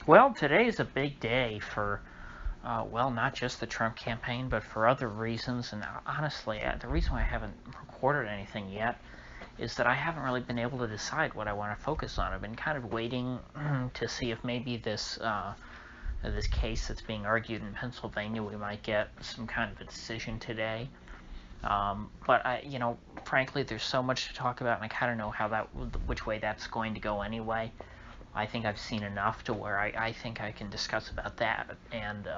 Well, today is a big day for, well, not just the Trump campaign, but for other reasons. And honestly, the reason why I haven't recorded anything yet is that I haven't really been able to decide what I want to focus on. I've been kind of waiting to see if maybe this case that's being argued in Pennsylvania, we might get some kind of a decision today. But frankly, there's so much to talk about, and I kind of know which way that's going to go anyway. I think I've seen enough to where I think I can discuss about that and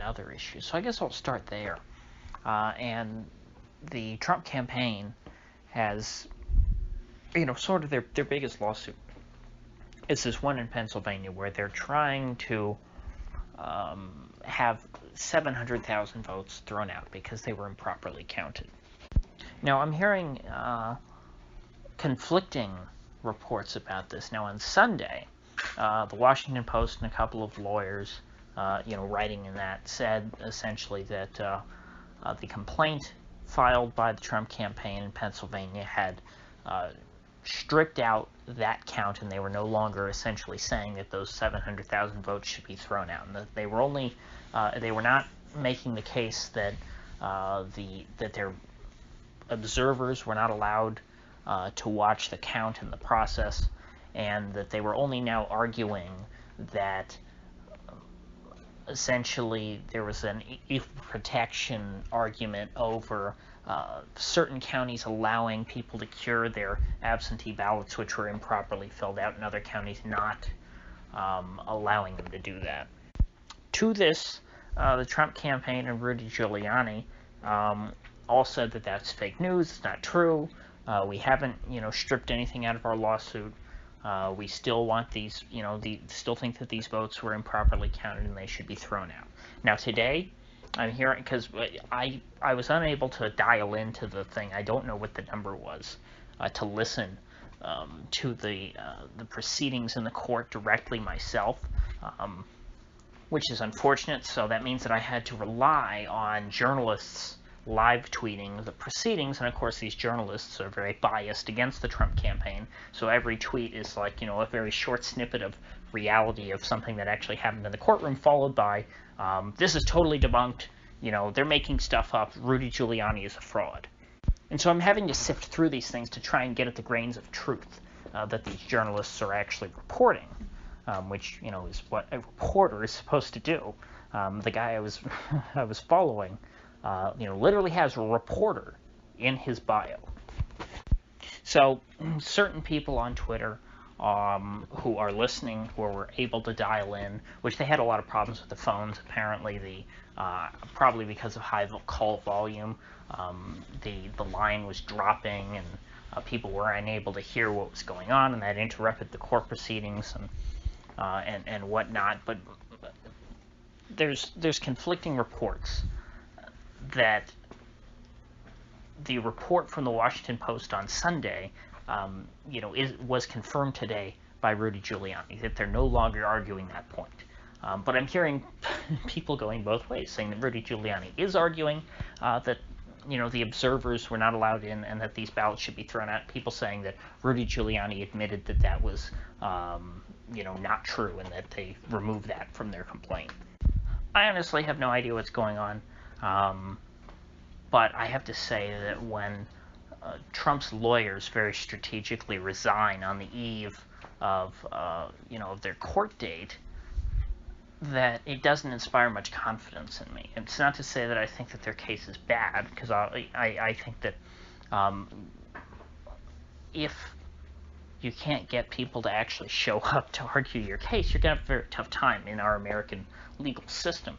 other issues. So I guess I'll start there. And the Trump campaign has, sort of their biggest lawsuit. It's this one in Pennsylvania where they're trying to have 700,000 votes thrown out because they were improperly counted. Now, I'm hearing conflicting reports about this. Now, on Sunday, the Washington Post and a couple of lawyers, writing in that, said essentially that the complaint filed by the Trump campaign in Pennsylvania had stripped out that count, and they were no longer essentially saying that those 700,000 votes should be thrown out, and that they were not making the case that that their observers were not allowed to watch the count in the process, and that they were only now arguing that essentially there was an equal protection argument over certain counties allowing people to cure their absentee ballots which were improperly filled out, and other counties not allowing them to do that. To this, the Trump campaign and Rudy Giuliani all said that that's fake news, it's not true. We haven't, stripped anything out of our lawsuit. We still want these, still think that these votes were improperly counted and they should be thrown out. Now today, I'm hearing, because I was unable to dial into the thing. I don't know what the number was to listen to the proceedings in the court directly myself, which is unfortunate. So that means that I had to rely on journalists live tweeting the proceedings, and of course these journalists are very biased against the Trump campaign, so every tweet is like, a very short snippet of reality of something that actually happened in the courtroom, followed by, this is totally debunked, they're making stuff up, Rudy Giuliani is a fraud. And so I'm having to sift through these things to try and get at the grains of truth that these journalists are actually reporting, which, is what a reporter is supposed to do. The guy I was following, literally has a reporter in his bio. So certain people on Twitter who are listening, who were able to dial in, which they had a lot of problems with the phones, apparently probably because of high call volume, the line was dropping, and people were unable to hear what was going on, and that interrupted the court proceedings and whatnot. But there's conflicting reports that the report from the Washington Post on Sunday, was confirmed today by Rudy Giuliani, that they're no longer arguing that point. But I'm hearing people going both ways, saying that Rudy Giuliani is arguing that, the observers were not allowed in and that these ballots should be thrown out. People saying that Rudy Giuliani admitted that that was, not true, and that they removed that from their complaint. I honestly have no idea what's going on. But I have to say that when Trump's lawyers very strategically resign on the eve of their court date, that it doesn't inspire much confidence in me. It's not to say that I think that their case is bad, because I think that if you can't get people to actually show up to argue your case, you're going to have a very tough time in our American legal system.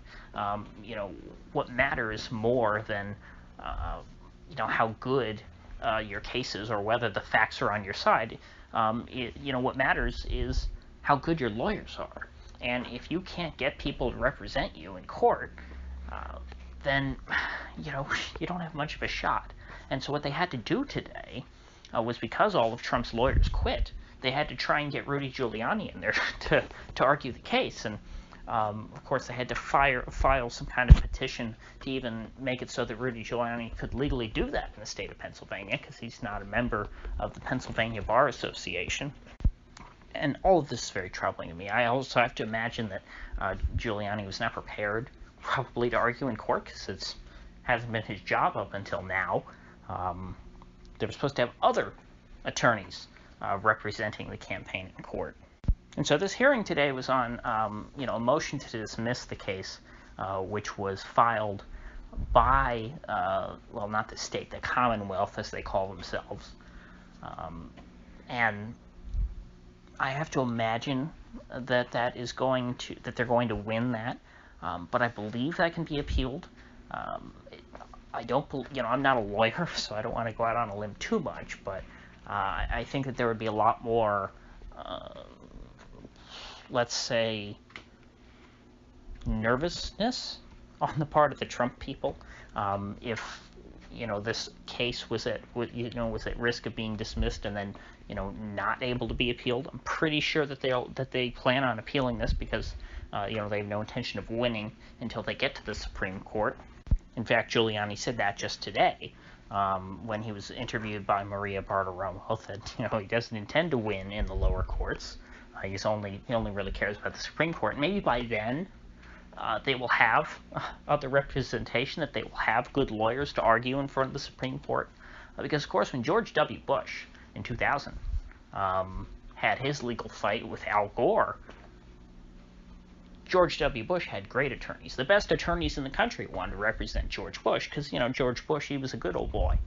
What matters more than how good your case is or whether the facts are on your side, what matters is how good your lawyers are. And if you can't get people to represent you in court, then you don't have much of a shot. And so what they had to do today was, because all of Trump's lawyers quit, they had to try and get Rudy Giuliani in there to argue the case. And of course, they had to file some kind of petition to even make it so that Rudy Giuliani could legally do that in the state of Pennsylvania, because he's not a member of the Pennsylvania Bar Association. And all of this is very troubling to me. I also have to imagine that Giuliani was not prepared, probably, to argue in court, because it hasn't been his job up until now. They were supposed to have other attorneys representing the campaign in court. And so this hearing today was on, a motion to dismiss the case, which was filed by, not the state, the Commonwealth, as they call themselves. And I have to imagine that they're going to win that, but I believe that can be appealed. I don't, I'm not a lawyer, so I don't want to go out on a limb too much, but I think that there would be a lot more, let's say, nervousness on the part of the Trump people if this case was at risk of being dismissed and then not able to be appealed. I'm pretty sure that they plan on appealing this because they have no intention of winning until they get to the Supreme Court. In fact, Giuliani said that just today when he was interviewed by Maria Bartiromo, that he doesn't intend to win in the lower courts. He only really cares about the Supreme Court. And maybe by then they will have other representation, that they will have good lawyers to argue in front of the Supreme Court. Because, of course, when George W. Bush in 2000 had his legal fight with Al Gore, George W. Bush had great attorneys. The best attorneys in the country wanted to represent George Bush because, George Bush, he was a good old boy.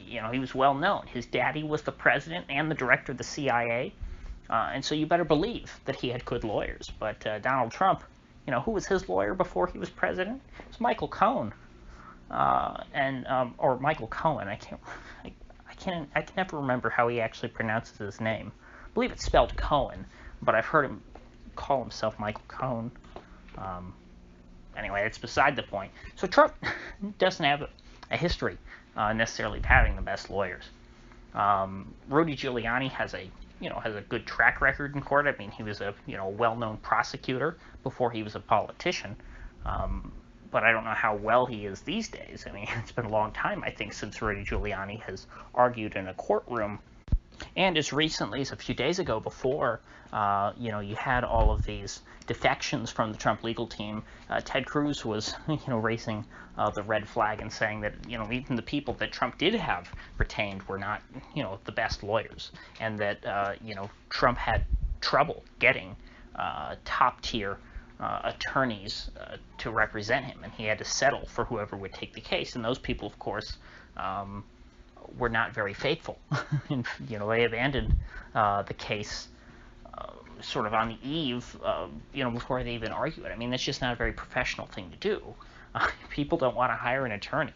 He was well known. His daddy was the president and the director of the CIA. And so you better believe that he had good lawyers. But Donald Trump, who was his lawyer before he was president? It was Michael Cohen. Or Michael Cohen. I can never remember how he actually pronounces his name. I believe it's spelled Cohen, but I've heard him call himself Michael Cohen. Anyway, it's beside the point. So Trump doesn't have a history necessarily of having the best lawyers. Rudy Giuliani has a good track record in court. I mean, he was a well-known prosecutor before he was a politician. But I don't know how well he is these days. I mean, it's been a long time, I think, since Rudy Giuliani has argued in a courtroom. And as recently as a few days ago, before you had all of these defections from the Trump legal team, Ted Cruz was raising the red flag and saying that even the people that Trump did have retained were not the best lawyers, and that Trump had trouble getting top tier attorneys to represent him, and he had to settle for whoever would take the case. And those people, of course, were not very faithful. And, they abandoned the case sort of on the eve, before they even argue it. I mean, that's just not a very professional thing to do. People don't want to hire an attorney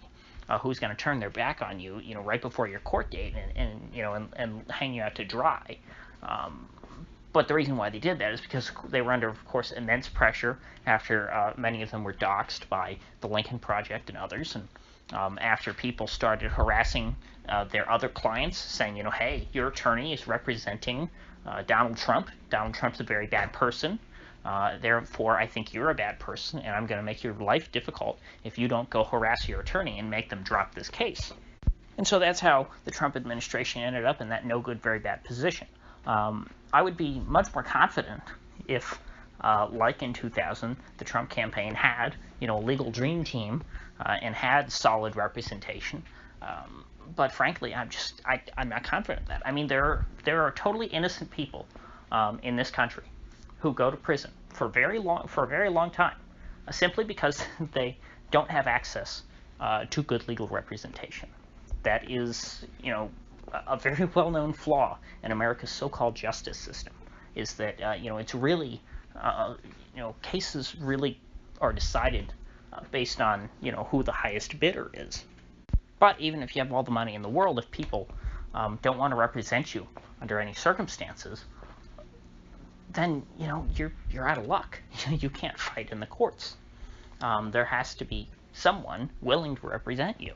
who's going to turn their back on you, right before your court date and hang you out to dry. But the reason why they did that is because they were under, of course, immense pressure after many of them were doxxed by the Lincoln Project and others, and after people started harassing their other clients, saying, hey, your attorney is representing Donald Trump. Donald Trump's a very bad person. Therefore, I think you're a bad person, and I'm going to make your life difficult if you don't go harass your attorney and make them drop this case. And so that's how the Trump administration ended up in that no good, very bad position. I would be much more confident if, like in 2000, the Trump campaign had, a legal dream team and had solid representation. But frankly, I'm not confident of that. I mean, there are totally innocent people in this country who go to prison for a very long time, simply because they don't have access to good legal representation. That is, a very well-known flaw in America's so-called justice system, is that it's really cases really are decided based on who the highest bidder is. But even if you have all the money in the world, if people don't want to represent you under any circumstances, then you're out of luck. You can't fight in the courts. There has to be someone willing to represent you.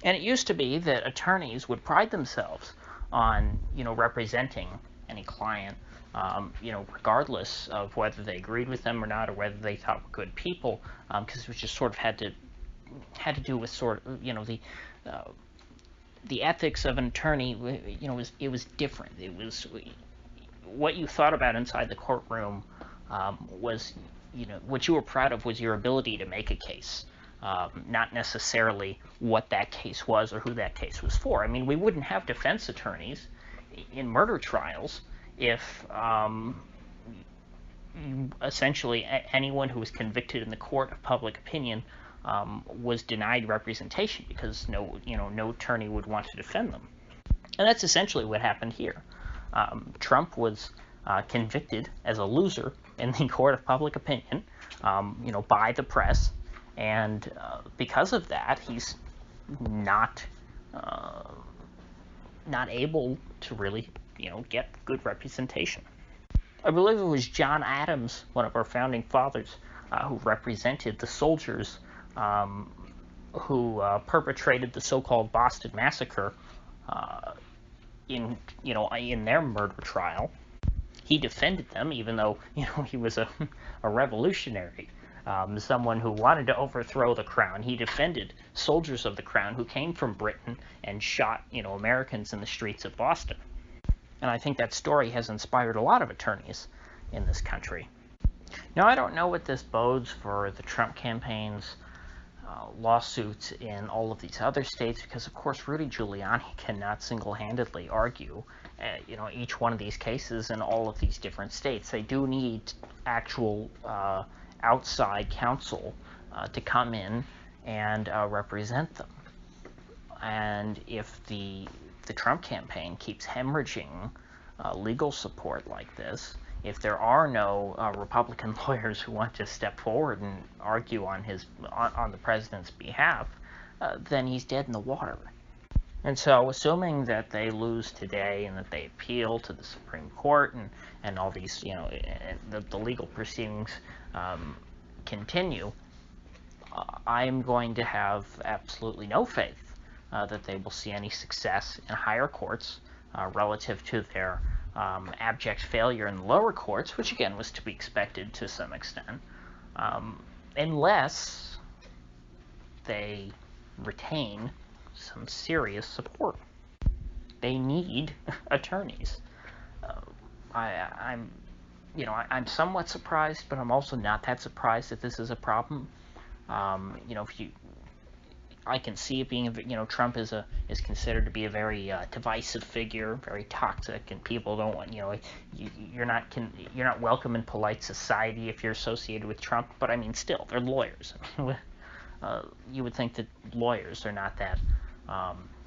And it used to be that attorneys would pride themselves on, representing any client, regardless of whether they agreed with them or not, or whether they thought were good people, because it was just sort of had to do with sort of, the ethics of an attorney. It was different. what you thought about inside the courtroom was, what you were proud of was your ability to make a case, not necessarily what that case was or who that case was for. I mean, we wouldn't have defense attorneys in murder trials if essentially anyone who was convicted in the court of public opinion was denied representation because no attorney would want to defend them. And that's essentially what happened here. Trump was convicted as a loser in the court of public opinion, by the press, and because of that, he's not able to really, get good representation. I believe it was John Adams, one of our founding fathers, who represented the soldiers who perpetrated the so-called Boston Massacre in their murder trial. He defended them, even though he was a revolutionary, someone who wanted to overthrow the crown. He defended soldiers of the crown who came from Britain and shot Americans in the streets of Boston. And I think that story has inspired a lot of attorneys in this country. Now, I don't know what this bodes for the Trump campaign's lawsuits in all of these other states, because of course Rudy Giuliani cannot single-handedly argue each one of these cases in all of these different states. They do need actual outside counsel to come in and represent them. And if the Trump campaign keeps hemorrhaging legal support like this, if there are no Republican lawyers who want to step forward and argue on the president's behalf, then he's dead in the water. And so, assuming that they lose today and that they appeal to the Supreme Court and all these, the legal proceedings continue, I'm going to have absolutely no faith that they will see any success in higher courts relative to their abject failure in the lower courts, which again was to be expected to some extent, unless they retain some serious support. They need attorneys. I'm somewhat surprised, but I'm also not that surprised that this is a problem. I can see it being, Trump is considered to be a very divisive figure, very toxic, and people don't want, you're not welcome in polite society if you're associated with Trump. But I mean, still, they're lawyers. You would think that lawyers are not that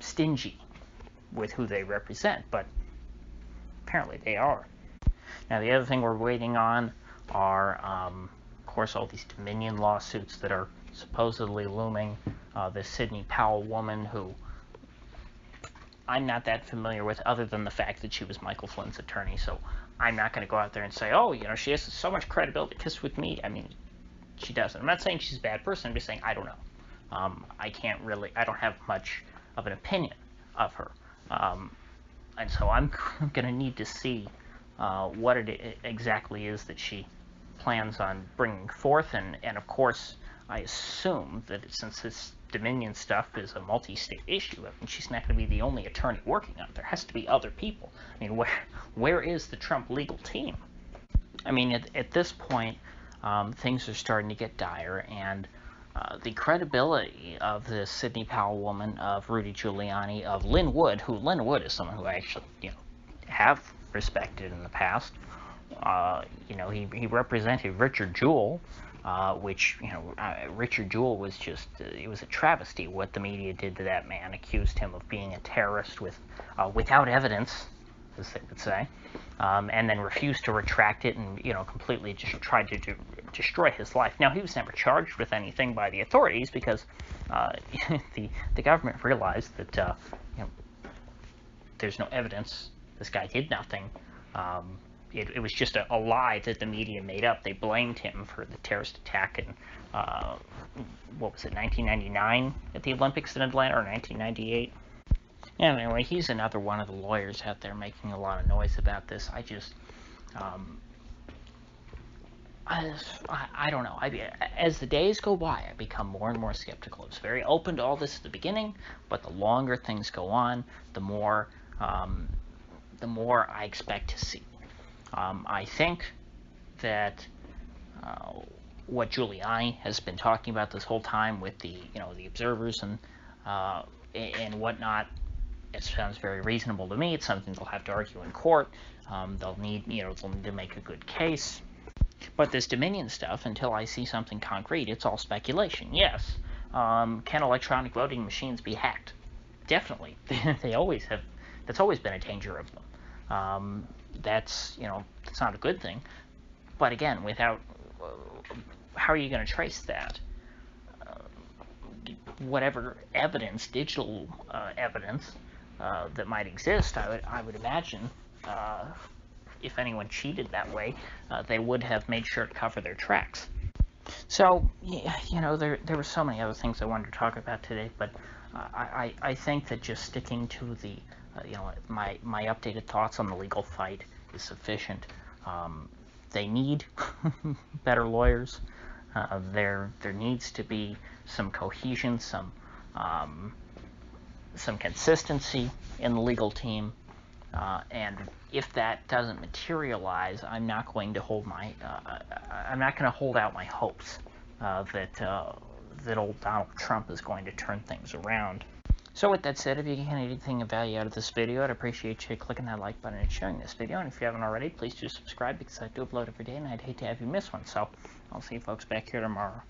stingy with who they represent, but apparently they are. Now, the other thing we're waiting on are, of course, all these Dominion lawsuits that are supposedly looming. This Sidney Powell woman, who I'm not that familiar with, other than the fact that she was Michael Flynn's attorney, so I'm not going to go out there and say, oh, she has so much credibility because with me. I mean, she doesn't. I'm not saying she's a bad person. I'm just saying I don't know. I don't have much of an opinion of her. And so I'm going to need to see what it exactly is that she plans on bringing forth. And of course, I assume that since this Dominion stuff is a multi-state issue, I mean, she's not going to be the only attorney working on it. There has to be other people. I mean, where is the Trump legal team? I mean, at this point, things are starting to get dire, and the credibility of this Sidney Powell woman, of Rudy Giuliani, of Lin Wood, Lin Wood is someone who I actually, have respected in the past. He represented Richard Jewell, which, Richard Jewell was just, it was a travesty what the media did to that man, accused him of being a terrorist without evidence, as they would say, and then refused to retract it and, completely just tried to destroy his life. Now, he was never charged with anything by the authorities because the government realized that, there's no evidence. This guy did nothing. It was just a lie that the media made up. They blamed him for the terrorist attack in, 1999 at the Olympics in Atlanta, or 1998? Anyway, he's another one of the lawyers out there making a lot of noise about this. I don't know. As the days go by, I become more and more skeptical. I was very open to all this at the beginning, but the longer things go on, the more I expect to see. I think that what Giuliani has been talking about this whole time with the the observers and whatnot, it sounds very reasonable to me. It's something they'll have to argue in court. They'll need to make a good case. But this Dominion stuff, until I see something concrete, it's all speculation. Yes, can electronic voting machines be hacked? Definitely. They always have. That's always been a danger of them. That's that's not a good thing. But again, without how are you going to trace that? Whatever evidence, digital evidence that might exist, I would imagine, if anyone cheated that way, they would have made sure to cover their tracks. So, there were so many other things I wanted to talk about today, but I think that just sticking to the, my updated thoughts on the legal fight is sufficient. They need better lawyers. There needs to be some cohesion, some consistency in the legal team, and if that doesn't materialize, I'm not going to hold out my hopes that old Donald Trump is going to turn things around. So with that said, if you get anything of value out of this video, I'd appreciate you clicking that like button and sharing this video. And if you haven't already, please do subscribe, because I do upload every day and I'd hate to have you miss one. So I'll see you folks back here tomorrow.